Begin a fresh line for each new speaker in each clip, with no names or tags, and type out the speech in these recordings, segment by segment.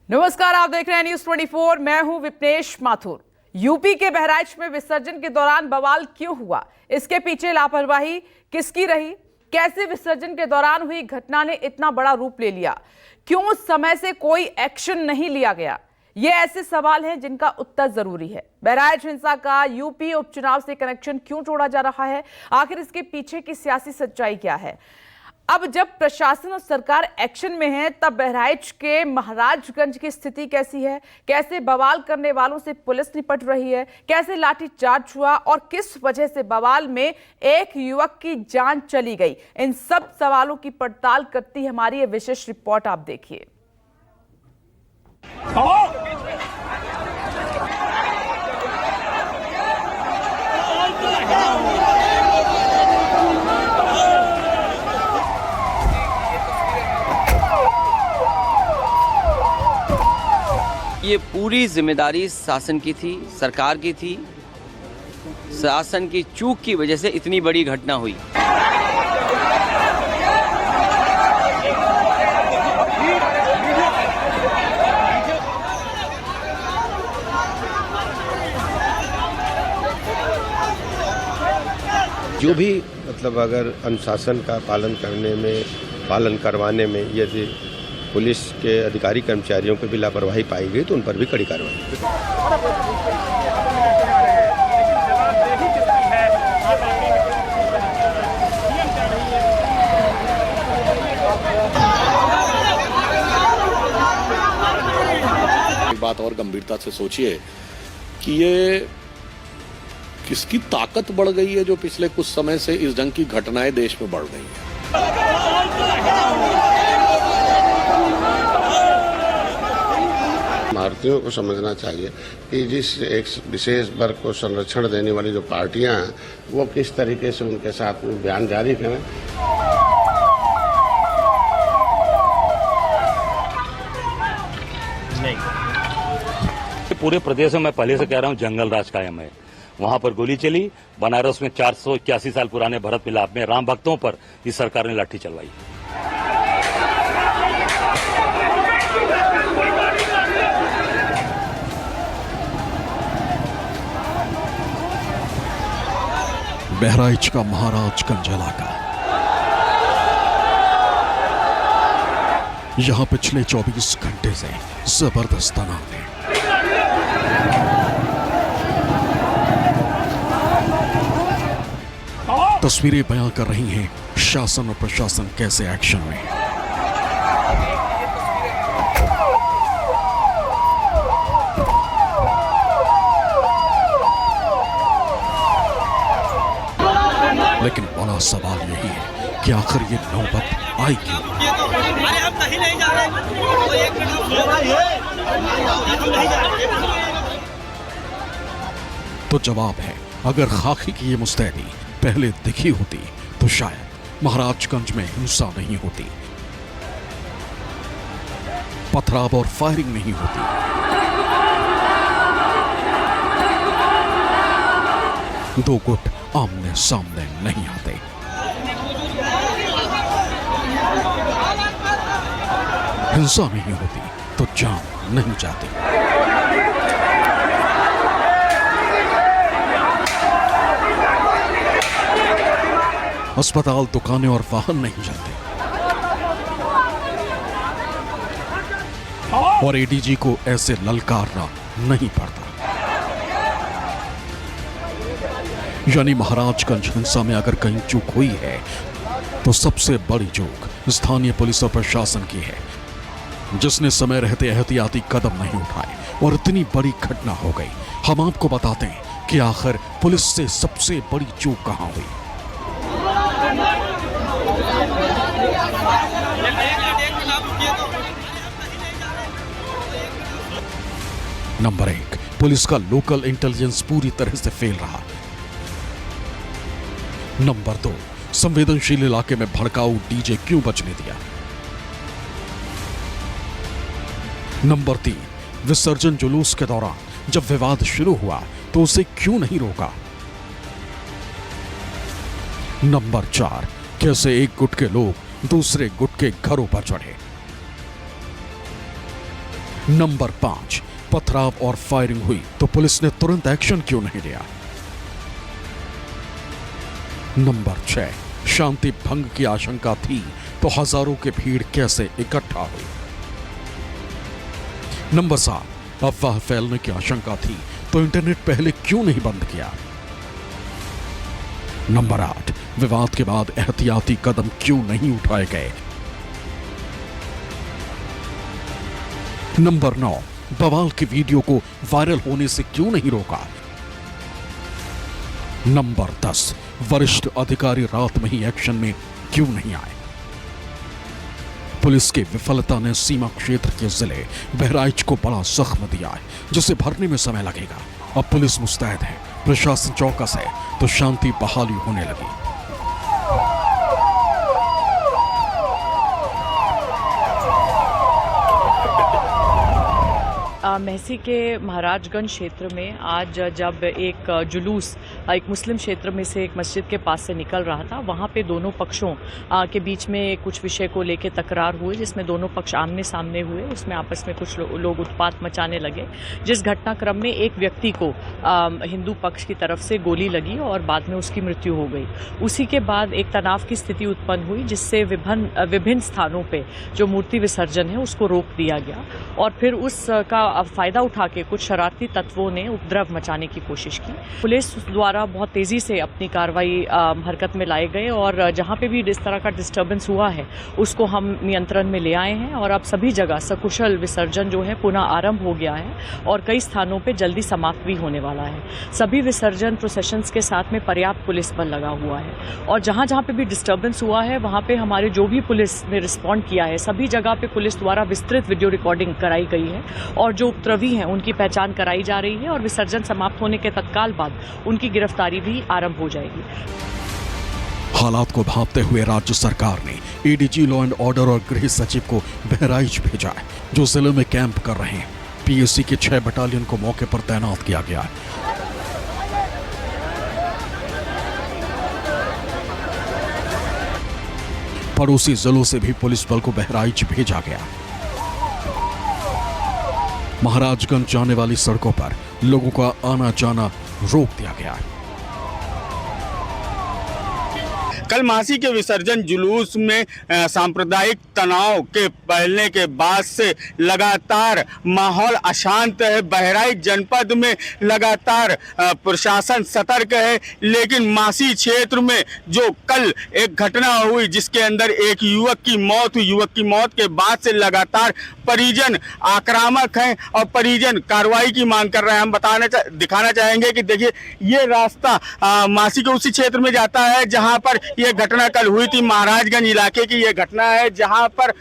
नमस्कार, आप देख रहे हैं न्यूज 24। मैं हूं विपनेश माथुर। यूपी के बहराइच में विसर्जन के दौरान बवाल क्यों हुआ, इसके पीछे लापरवाही किसकी रही, कैसे विसर्जन के दौरान हुई घटना ने इतना बड़ा रूप ले लिया, क्यों उस समय से कोई एक्शन नहीं लिया गया, ये ऐसे सवाल हैं जिनका उत्तर जरूरी है। बहराइच हिंसा का यूपी उपचुनाव से कनेक्शन क्यों जोड़ा जा रहा है, आखिर इसके पीछे की सियासी सच्चाई क्या है। अब जब प्रशासन और सरकार एक्शन में है, तब बहराइच के महाराजगंज की स्थिति कैसी है, कैसे बवाल करने वालों से पुलिस निपट रही है, कैसे लाठीचार्ज हुआ और किस वजह से बवाल में एक युवक की जान चली गई, इन सब सवालों की पड़ताल करती हमारी ये विशेष रिपोर्ट आप देखिए।
ये पूरी जिम्मेदारी शासन की थी, सरकार की थी। शासन की चूक की वजह से इतनी बड़ी घटना हुई।
जो भी मतलब अगर अनुशासन का पालन करवाने में यदि पुलिस के अधिकारी कर्मचारियों की भी लापरवाही पाई गई तो उन पर भी कड़ी कार्रवाई।
एक बात और गंभीरता से सोचिए कि ये किसकी ताकत बढ़ गई है जो पिछले कुछ समय से इस ढंग की घटनाएं देश में बढ़ रही हैं।
भारतीयों को समझना चाहिए कि जिस एक विशेष वर्ग को संरक्षण देने वाली जो पार्टियां हैं वो किस तरीके से उनके साथ में बयान जारी करें।
पूरे प्रदेश में मैं पहले से कह रहा हूं जंगल राज कायम है। वहां पर गोली चली। बनारस में 481 साल पुराने भरत मिलाप में राम भक्तों पर इस सरकार ने लाठी चलवाई।
बहराइच का महाराजगंज इलाका, यहां पिछले 24 घंटे से जबरदस्त तनाव है। तस्वीरें बयां कर रही हैं शासन और प्रशासन कैसे एक्शन में। लेकिन बड़ा सवाल यही है कि आखिर ये नौबत आई क्यों। तो जवाब है, अगर खाकी की ये मुस्तैदी पहले दिखी होती तो शायद महाराजगंज में हिंसा नहीं होती, पथराव और फायरिंग नहीं होती, दो गुट आमने सामने नहीं आते। हिंसा नहीं होती तो जान नहीं जाती। अस्पताल, दुकानें और वाहन नहीं चलते और एडीजी को ऐसे ललकारना नहीं पड़ता। यानी महाराजगंज हिंसा में अगर कहीं चूक हुई है तो सबसे बड़ी चूक स्थानीय पुलिस और प्रशासन की है, जिसने समय रहते एहतियाती कदम नहीं उठाए और इतनी बड़ी घटना हो गई। हम आपको बताते हैं कि आखिर पुलिस से सबसे बड़ी चूक कहां हुई। नंबर 1, पुलिस का लोकल इंटेलिजेंस पूरी तरह से फेल रहा। नंबर 2, संवेदनशील इलाके में भड़काऊ डीजे क्यों बजने दिया। नंबर 3, विसर्जन जुलूस के दौरान जब विवाद शुरू हुआ तो उसे क्यों नहीं रोका। नंबर 4, कैसे एक गुट के लोग दूसरे गुट के घरों पर चढ़े। नंबर 5, पथराव और फायरिंग हुई तो पुलिस ने तुरंत एक्शन क्यों नहीं लिया? नंबर 6, शांति भंग की आशंका थी तो हजारों की भीड़ कैसे इकट्ठा हुई? नंबर 7, अफवाह फैलने की आशंका थी तो इंटरनेट पहले क्यों नहीं बंद किया? नंबर 8, विवाद के बाद एहतियाती कदम क्यों नहीं उठाए गए? नंबर 9, बवाल की वीडियो को वायरल होने से क्यों नहीं रोका? नंबर 10, वरिष्ठ अधिकारी रात में ही एक्शन में क्यों नहीं आए? पुलिस की विफलता ने सीमा क्षेत्र के जिले बहराइच को बड़ा जख्म दिया है, जिसे भरने में समय लगेगा। अब पुलिस मुस्तैद है, प्रशासन चौकस है, तो शांति बहाली होने लगी।
महसी के महाराजगंज क्षेत्र में आज जब एक जुलूस एक मुस्लिम क्षेत्र में से एक मस्जिद के पास से निकल रहा था, वहाँ पे दोनों पक्षों के बीच में कुछ विषय को लेकर तकरार हुई, जिसमें दोनों पक्ष आमने सामने हुए। उसमें आपस में कुछ लोग उत्पात मचाने लगे, जिस घटनाक्रम में एक व्यक्ति को हिंदू पक्ष की तरफ से गोली लगी और बाद में उसकी मृत्यु हो गई। उसी के बाद एक तनाव की स्थिति उत्पन्न हुई, जिससे विभिन्न स्थानों पर जो मूर्ति विसर्जन है उसको रोक दिया गया और फिर उसका फायदा उठा के कुछ शरारती तत्वों ने उपद्रव मचाने की कोशिश की। पुलिस द्वारा बहुत तेजी से अपनी कार्रवाई हरकत में लाए गए और जहां पे भी इस तरह का डिस्टर्बेंस हुआ है उसको हम नियंत्रण में ले आए हैं और अब सभी जगह सकुशल विसर्जन जो है पुनः आरंभ हो गया है और कई स्थानों पे जल्दी समाप्त भी होने वाला है। सभी विसर्जन प्रोसेशंस के साथ में पर्याप्त पुलिस बल लगा हुआ है और जहां जहां पे भी डिस्टर्बेंस हुआ है वहां पे हमारे जो भी पुलिस ने रिस्पॉन्ड किया है, सभी जगह पे पुलिस द्वारा विस्तृत वीडियो रिकॉर्डिंग कराई गई है और जो उपद्रवी हैं उनकी पहचान कराई जा रही है और विसर्जन समाप्त होने के तत्काल बाद उनकी गिरफ्तारी भी आरंभ हो जाएगी।
हालात को भांपते हुए राज्य सरकार ने एडीजी लॉ एंड ऑर्डर और गृह सचिव को बहराइच भेजा है, जो जिले में कैंप कर रहे हैं। पीएसी के 6 बटालियन को मौके पर तैनात किया गया है। पड़ोसी जिलों से भी पुलिस बल को बहराइच भेजा गया। महाराजगंज जाने वाली सड़कों पर लोगों का आना जाना रोक दिया गया है।
कल मासी के विसर्जन जुलूस में सांप्रदायिक तनाव के फैलने के बाद से लगातार माहौल अशांत है। बहराइच जनपद में लगातार प्रशासन सतर्क है, लेकिन मासी क्षेत्र में जो कल एक घटना हुई जिसके अंदर एक युवक की मौत हुई, युवक की मौत के बाद से लगातार परिजन आक्रामक हैं और परिजन कार्रवाई की मांग कर रहे हैं। हम दिखाना चाहेंगे कि देखिए ये रास्ता मासी के उसी क्षेत्र में जाता है जहां पर ये घटना कल हुई थी। महाराजगंज इलाके की ये घटना है जहां पर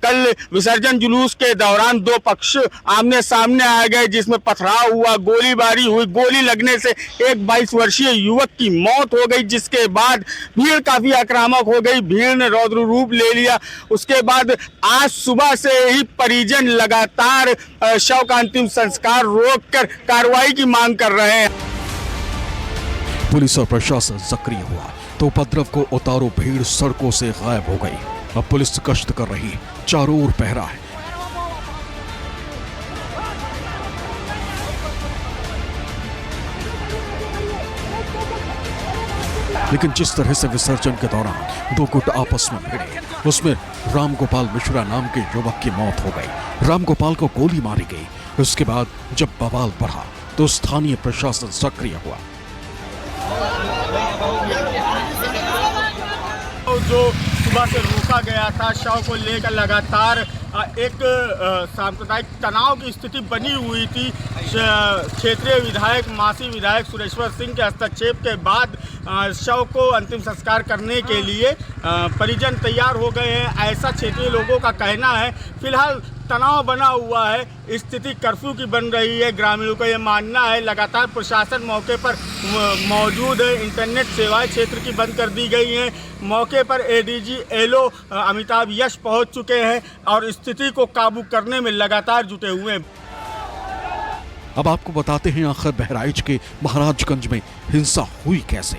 कल विसर्जन जुलूस के दौरान 2 पक्ष आमने सामने आ गए, जिसमें पथराव हुआ, गोलीबारी हुई। गोली लगने से एक 22 वर्षीय युवक की मौत हो गई, जिसके बाद भीड़ काफी आक्रामक हो गई, भीड़ ने रौद्र रूप ले लिया। उसके बाद आज सुबह से ही परिजन लगातार शव का अंतिम संस्कार रोककर कार्रवाई की मांग कर रहे हैं।
पुलिस और प्रशासन सक्रिय हुआ तो उपद्रव को उतारो, भीड़ सड़कों से गायब हो गई। अब पुलिस गश्त कर रही है, चारों ओर पहरा है। लेकिन जिस तरह से विसर्जन के दौरान 2 गुट आपस में भिड़े, उसमें रामगोपाल मिश्रा नाम के युवक की मौत हो गई। रामगोपाल को गोली मारी गई। उसके बाद जब बवाल बढ़ा तो स्थानीय प्रशासन सक्रिय हुआ।
जो सुबह से रोका गया था, शव को लेकर लगातार एक सांप्रदायिक तनाव की स्थिति बनी हुई थी। क्षेत्रीय विधायक मासी विधायक सुरेश्वर सिंह के हस्तक्षेप के बाद शव को अंतिम संस्कार करने के लिए परिजन तैयार हो गए हैं, ऐसा क्षेत्रीय लोगों का कहना है। फिलहाल तनाव बना हुआ है, स्थिति कर्फ्यू की बन रही है, ग्रामीणों का यह मानना है। लगातार प्रशासन मौके पर मौजूद है, इंटरनेट सेवाएं क्षेत्र की बंद कर दी गई हैं। मौके पर एडीजी एलओ अमिताभ यश पहुंच चुके हैं और स्थिति को काबू करने में लगातार जुटे हुए हैं।
अब आपको बताते हैं आखिर बहराइच के महाराजगंज में हिंसा हुई कैसे।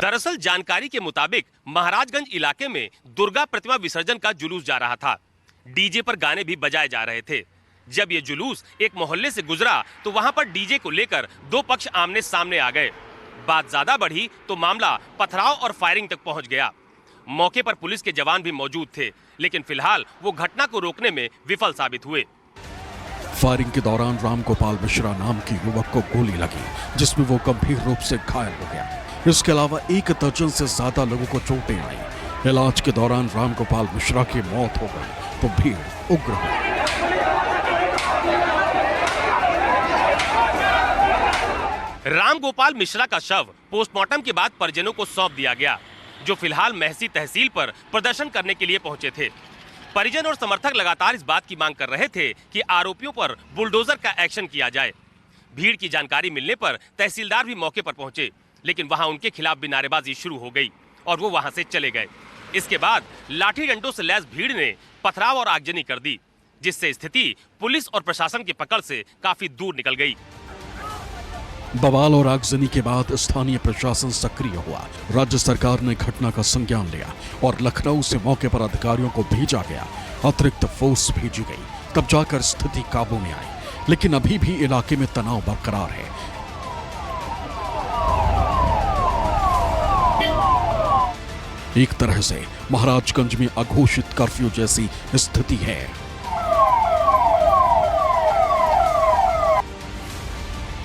दरअसल जानकारी के मुताबिक महाराजगंज इलाके में दुर्गा प्रतिमा विसर्जन का जुलूस जा रहा था। डीजे पर गाने भी बजाए जा रहे थे। जब ये जुलूस एक मोहल्ले से गुजरा तो वहां पर डीजे को लेकर दो पक्ष आमने सामने आ गए। बात ज्यादा बढ़ी तो मामला पथराव और फायरिंग तक पहुंच गया। मौके पर पुलिस के जवान भी मौजूद थे, लेकिन फिलहाल वो घटना को रोकने में विफल साबित हुए।
फायरिंग के दौरान रामगोपाल मिश्रा नाम के युवक को गोली लगी, जिसमें वो गंभीर रूप से घायल हो गया। इसके अलावा एक दर्जन से ज्यादा लोगों को चोटें आई। इलाज के दौरान रामगोपाल मिश्रा की मौत हो गई तो भीड़ उग्र हो गई।
रामगोपाल मिश्रा का शव पोस्टमार्टम के बाद परिजनों को सौंप दिया गया, जो फिलहाल महसी तहसील पर प्रदर्शन करने के लिए पहुंचे थे। परिजन और समर्थक लगातार इस बात की मांग कर रहे थे कि आरोपियों पर बुलडोजर का एक्शन किया जाए। भीड़ की जानकारी मिलने पर तहसीलदार भी मौके पर पहुंचे, लेकिन वहां उनके खिलाफ भी नारेबाजी शुरू हो गई और वो वहां से चले गए। इसके बाद लाठी डंडों से लैस भीड़ ने पथराव और आगजनी कर दी, जिससे स्थिति पुलिस और प्रशासन की पकड़ से काफी दूर निकल गई।
बवाल और आगजनी के बाद स्थानीय प्रशासन सक्रिय हुआ। राज्य सरकार ने घटना का संज्ञान लिया और लखनऊ से मौके पर अधिकारियों को भेजा गया। अतिरिक्त फोर्स भेजी गई, तब जाकर स्थिति काबू में आई, लेकिन अभी भी इलाके में तनाव बरकरार है। एक तरह से महाराजगंज में अघोषित कर्फ्यू जैसी स्थिति है।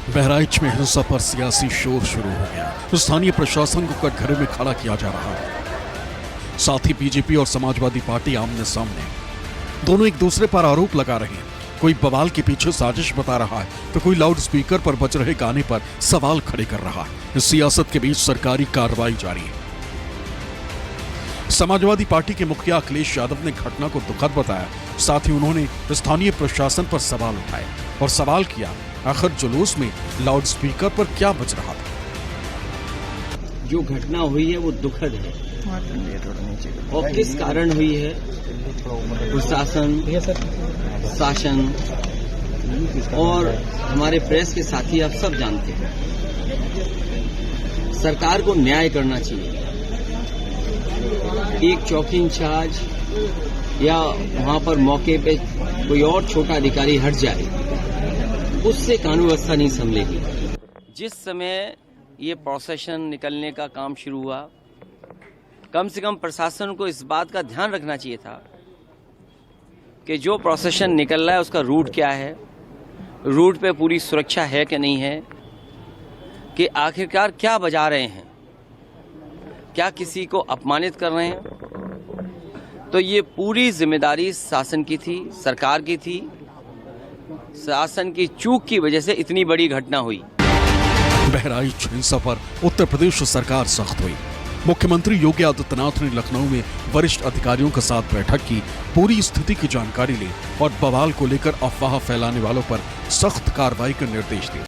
बहराइच में हिंसा पर सियासी शोर शुरू हो गया। स्थानीय प्रशासन को कटघरे में खड़ा किया जा रहा है। साथ ही बीजेपी और समाजवादी पार्टी आमने सामने, दोनों एक दूसरे पर आरोप लगा रहे हैं। कोई बवाल के पीछे साजिश बता रहा है तो कोई लाउड स्पीकर पर बज रहे गाने पर सवाल खड़े कर रहा है। इस सियासत के बीच सरकारी कार्रवाई जारी है। समाजवादी पार्टी के मुखिया अखिलेश यादव ने घटना को दुखद बताया। साथ ही उन्होंने स्थानीय प्रशासन पर सवाल उठाए और सवाल किया, आखिर जुलूस में लाउड स्पीकर पर क्या बज रहा था।
जो घटना हुई है वो दुखद है और किस कारण हुई है प्रशासन, शासन और हमारे प्रेस के साथी आप सब जानते हैं। सरकार को न्याय करना चाहिए। एक चौकी इंचार्ज या वहां पर मौके पे कोई और छोटा अधिकारी हट जाए, उससे कानून व्यवस्था नहीं संभलेगी। जिस समय ये प्रोसेशन निकलने का काम शुरू हुआ, कम से कम प्रशासन को इस बात का ध्यान रखना चाहिए था कि जो प्रोसेशन निकल रहा है उसका रूट क्या है, रूट पे पूरी सुरक्षा है कि नहीं है, कि आखिरकार क्या बजा रहे हैं, क्या किसी को अपमानित कर रहे हैं। तो ये पूरी जिम्मेदारी शासन की थी, सरकार की थी। शासन की चूक की वजह से इतनी बड़ी घटना हुई।
बहराइच हिंसा पर उत्तर प्रदेश सरकार सख्त हुई। मुख्यमंत्री योगी आदित्यनाथ ने लखनऊ में वरिष्ठ अधिकारियों के साथ बैठक की, पूरी स्थिति की जानकारी ली और बवाल को लेकर अफवाह फैलाने वालों पर सख्त कार्रवाई के निर्देश दिए।